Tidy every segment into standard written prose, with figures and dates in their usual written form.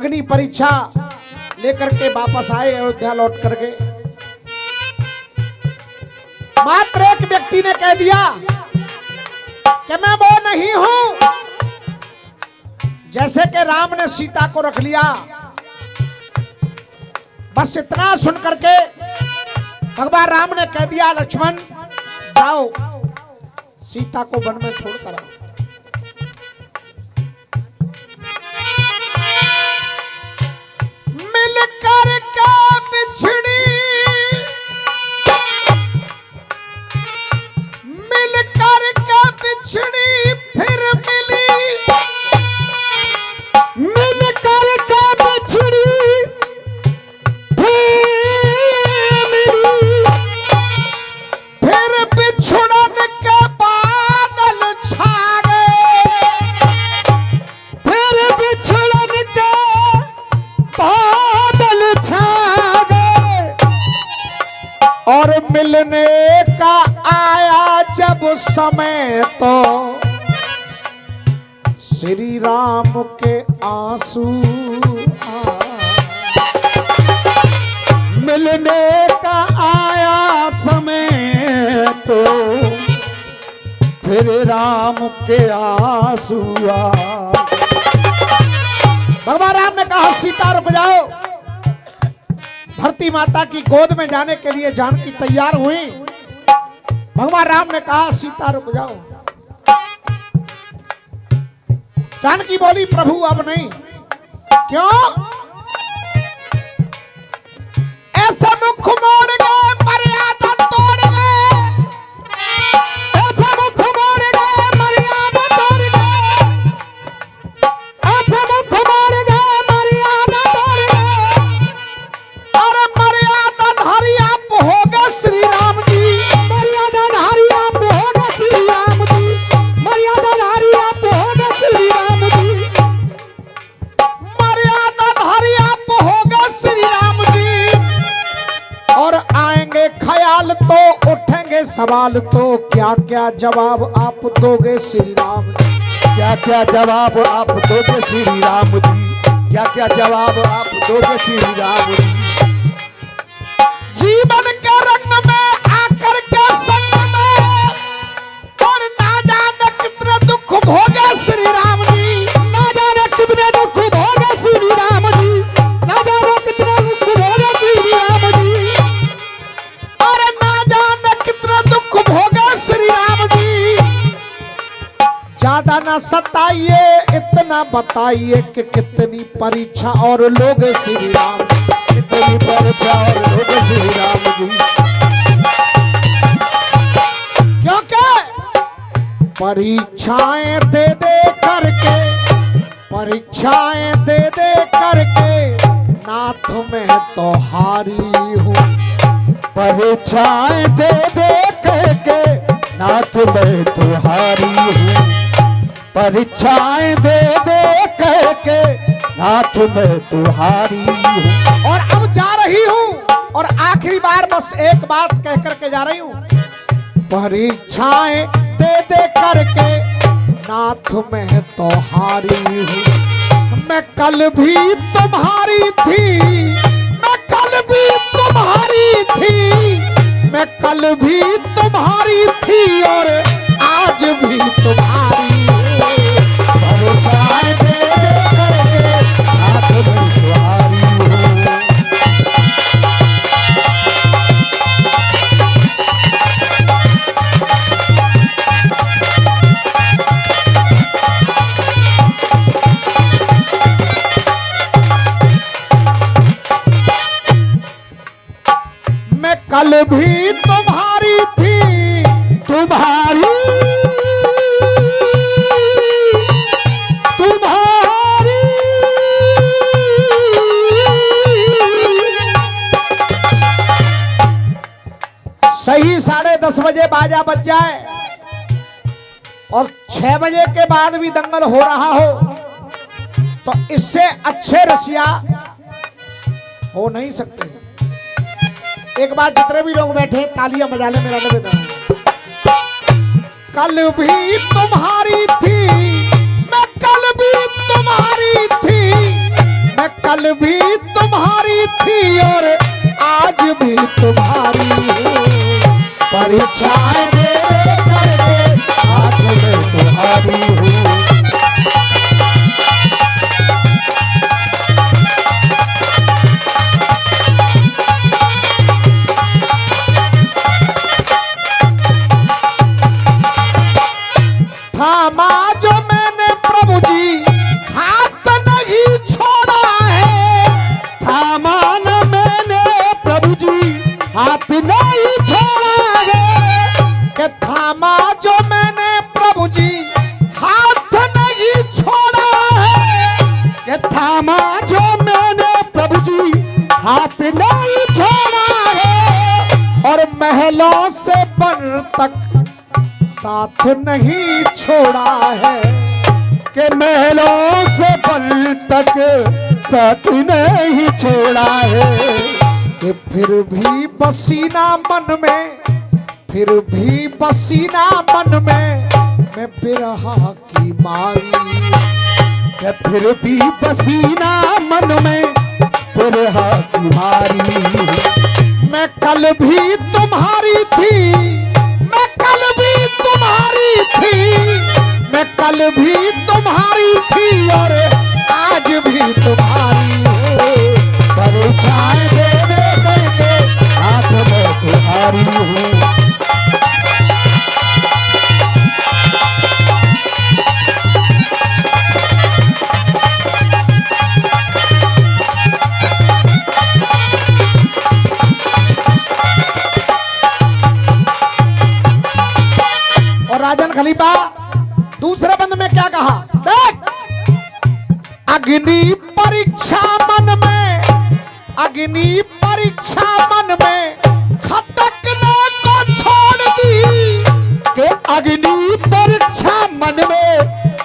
अग्नि परीक्षा लेकर के वापस आए अयोध्या लौट करके। मात्र एक व्यक्ति ने कह दिया कि मैं वो नहीं हूं। जैसे कि राम ने सीता को रख लिया, बस इतना सुन करके भगवान राम ने कह दिया लक्ष्मण जाओ सीता को वन में छोड़कर आओ। मिलकर के बिछड़ी, मिलकर के बिछड़ी फिर मिली, मिलकर के बिछड़ी फिर बिछुड़न के बादल छा गए, फिर बिछुड़न के बादल छा गए। और मिलने का आया जब समय तो श्री राम के आंसू मिलने का आया समय तो फिर राम के आंसू भगवान राम ने कहा सीता रुक जाओ। धरती माता की गोद में जाने के लिए जानकी तैयार हुई। भगवान राम ने कहा सीता रुक जाओ। जानकी बोली प्रभु अब नहीं। क्यों? ऐसे मुख मोड़ गए मर्यादा तोड़ गए, ऐसे मुख मोड़ गए मर्यादा तोड़ गए, ऐसे मुख मोड़ गए मर्यादा तोड़ गए। अरे मर्यादा धारी आप हो गए श्री राम जी, मर्यादा धारी आप हो गए श्री राम जी, मर्यादा धारी आप हो गए श्री राम जी, मर्यादा धारी आप हो गए श्री राम जी। और आएंगे ख्याल तो उठेंगे सवाल तो क्या क्या जवाब आप दोगे श्री राम जी, क्या क्या जवाब आप दोगे श्री राम जी, क्या क्या जवाब आप दोगे श्री राम जी। जीवन के रंग में आकर के संग में और ना जाने कितने दुख भोगे श्री राम जी, ना जाने कितने दुख भोगे श्री राम जी, ना जाने कितने दुख भोगे श्री राम जी, और ना जाने कितने दुख भोगे श्री राम जी। ज्यादा ना सताइए इतना बताइए कि कितनी परीक्षा और लोगे श्री राम जी, कितनी परीक्षा और लोगे श्री राम जी। क्योंकि परीक्षाएं दे दे करके, परीक्षाएं दे दे करके नाथ में तो हारी हूँ, परीक्षाएं दे दे करके नाथ में तुम्हारी हूँ, परीक्षाएं दे दे करके नाथ में तुम्हारी हूँ। और अब जा रही हूँ और आखिरी बार बस एक बात कह करके जा रही हूँ। परीक्षाएं दे दे करके नाथ में तो हारी हूँ। मैं कल भी तुम्हारी थी, मैं कल भी तुम्हारी थी, मैं कल भी तुम्हारी थी और आज भी तुम्हारी हूँ। परीक्षाएं दे दे करके नाथ में तुम्हारी हूँ। मैं कल भी तुम्हारी थी, तुम्हारी तुम्हारी सही 10:30 बजे बाजा बज जाए और 6 बजे के बाद भी दंगल हो रहा हो तो इससे अच्छे रसिया हो नहीं सकते। एक बार जितने भी लोग बैठे तालियां बजा ले, मेरा निवेदन है। कल भी तुम्हारी थी, मैं कल भी तुम्हारी थी, मैं कल भी तुम्हारी थी और आज भी तुम्हारी हूँ। परीक्षाएं दे करके हाथ में तुम्हारी हूँ। थामा जो मैंने प्रभु जी हाथ नहीं छोड़ा है। थामा न मैंने प्रभु जी हाथ नहीं छोड़ा है। कि थामा जो मैंने प्रभु जी हाथ नहीं छोड़ा है। कि थामा जो मैंने प्रभु जी हाथ नहीं छोड़ा है। और महलों से बन तक साथ नहीं छोड़ा है। के महलों से पल तक साथ नहीं छोड़ा है। कि फिर भी पसीना मन में, फिर भी पसीना मन में मैं बिरहा की मारी। के फिर भी पसीना मन में बिरहा की मारी। मैं कल भी तुम्हारी थी, मैं कल भी तुम्हारी थी, मैं कल भी तुम्हारी थी और आज भी तुम्हारी हूँ। परीक्षाएं देने करके हाथ में तुम्हारी हूँ। और राजन खलीफा दूसरे बंद में क्या कहा? देख, अग्नि परीक्षा मन में, अग्नि परीक्षा मन में खटकने को छोड़ दी। के अग्नि परीक्षा मन में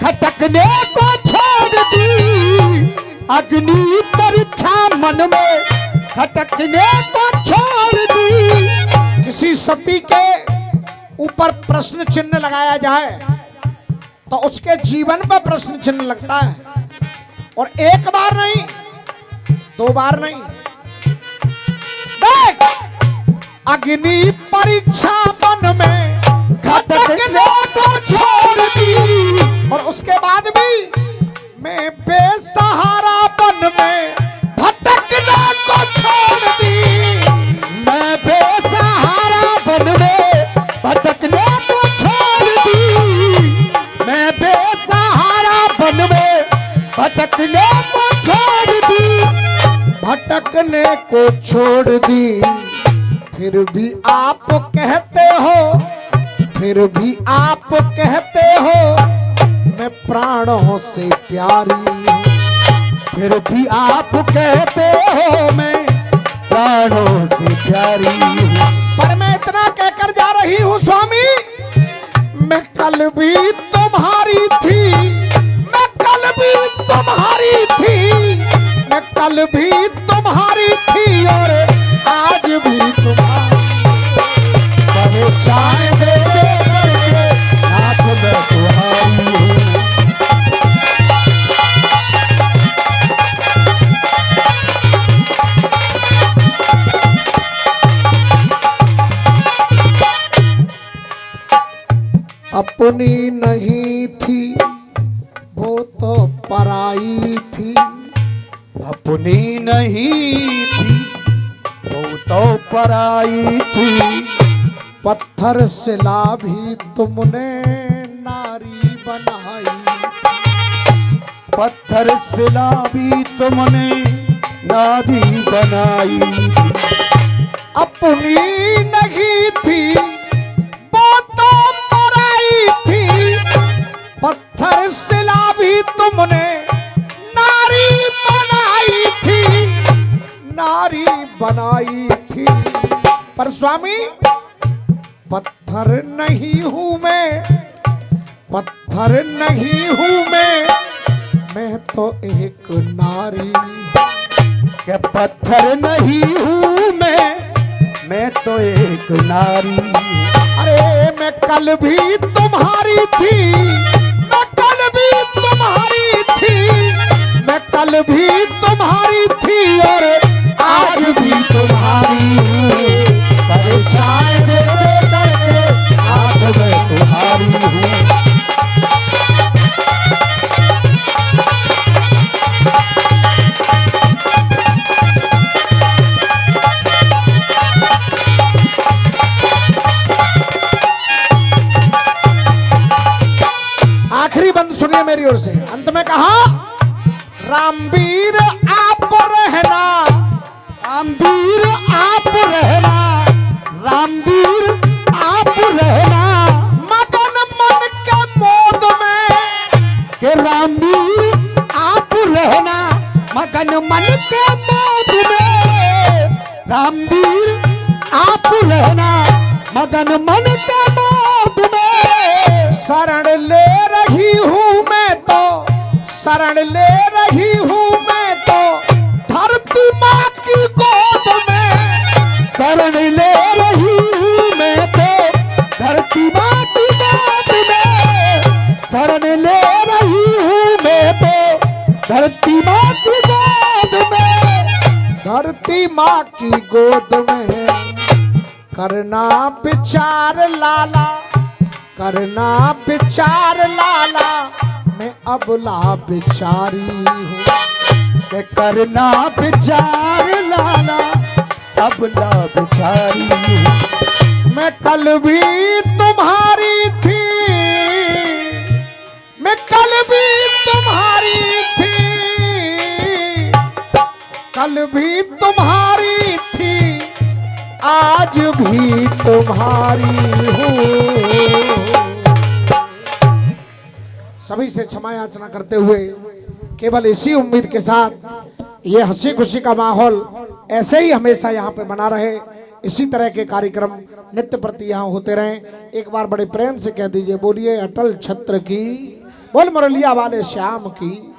खटकने को छोड़ दी। अग्नि परीक्षा मन में खटकने को छोड़ दी। किसी सती के ऊपर प्रश्न चिन्ह लगाया जाए तो उसके जीवन पर प्रश्न चिन्ह लगता है। और एक बार नहीं, दो बार नहीं। देख, अग्नि परीक्षा मन में खटकने को छोड़ दी। और उसके बाद भी मैं बेसहारा बन में भटकने को छोड़ दी। मैं बेसहारा बन में भटकने को छोड़ दी। मैं बेसहारा बन में भटकने को छोड़ दी। भटकने को छोड़ दी। फिर भी आप कहते हो, फिर भी आप कहते हो मैं प्राणों से प्यारी हूँ। फिर भी आप कहते हो मैं प्राणों से प्यारी हूँ। पर मैं इतना कहकर जा रही हूँ स्वामी, मैं कल भी तुम्हारी थी, मैं कल भी तुम्हारी थी, मैं कल भी तुम्हारी थी और आज भी तुम्हारी। परीक्षाएं दे करके हाथ में तुम्हारी हूँ। अपनी नहीं थी वो तो पराई थी। अपनी नहीं थी वो तो पराई थी। पत्थर सिला भी तुमने नारी बनाई। पत्थर सिला भी तुमने नारी बनाई। अपनी नहीं थी वो तो पराई थी। पत्थर सिला भी तुमने नारी बनाई थी, नारी बनाई थी। पर स्वामी पत्थर नहीं हूं मैं, पत्थर नहीं हूं मैं तो एक नारी। के पत्थर नहीं हूँ मैं तो एक नारी। अरे मैं कल भी तुम्हारी थी, मैं कल भी तुम्हारी थी, मैं कल भी तुम्हारी थी और आज भी तुम्हारी हूँ, परीक्षाएं दे करके आज मैं तुम्हारी हूँ। आखिरी बंद सुनिए मेरी ओर से। अंत में कहा, रामवीर आप रहना, रामवीर आप रहना, रामवीर आप रहना, मगन मन के मोद में, के रामवीर आप रहना, मगन मन के मोद में। रामवीर आप रहना, मगन मन के मोद में। शरण ले रही हूँ मैं तो, शरण ले रही हूँ मैं तो, धरती माँ की गोद में। शरण ले रही हूँ मैं तो, धरती माँ की गोद में। शरण ले रही हूँ मैं तो, धरती माँ की गोद में। धरती माँ की गोद में। करना विचार लाला, करना विचार लाला, मैं अबला बिचारी हूँ। के करना विचार लाला, अबला बिचारी हूँ। मैं कल भी तुम्हारी थी, मैं कल भी तुम्हारी थी, कल भी तुम्हारी थी, आज भी तुम्हारी हूँ। सभी से क्षमा याचना करते हुए केवल इसी उम्मीद के साथ ये हंसी खुशी का माहौल ऐसे ही हमेशा यहाँ पे बना रहे, इसी तरह के कार्यक्रम नित्य प्रति यहाँ होते रहें। एक बार बड़े प्रेम से कह दीजिए, बोलिए अटल छत्र की, बोल मुरलिया वाले श्याम की।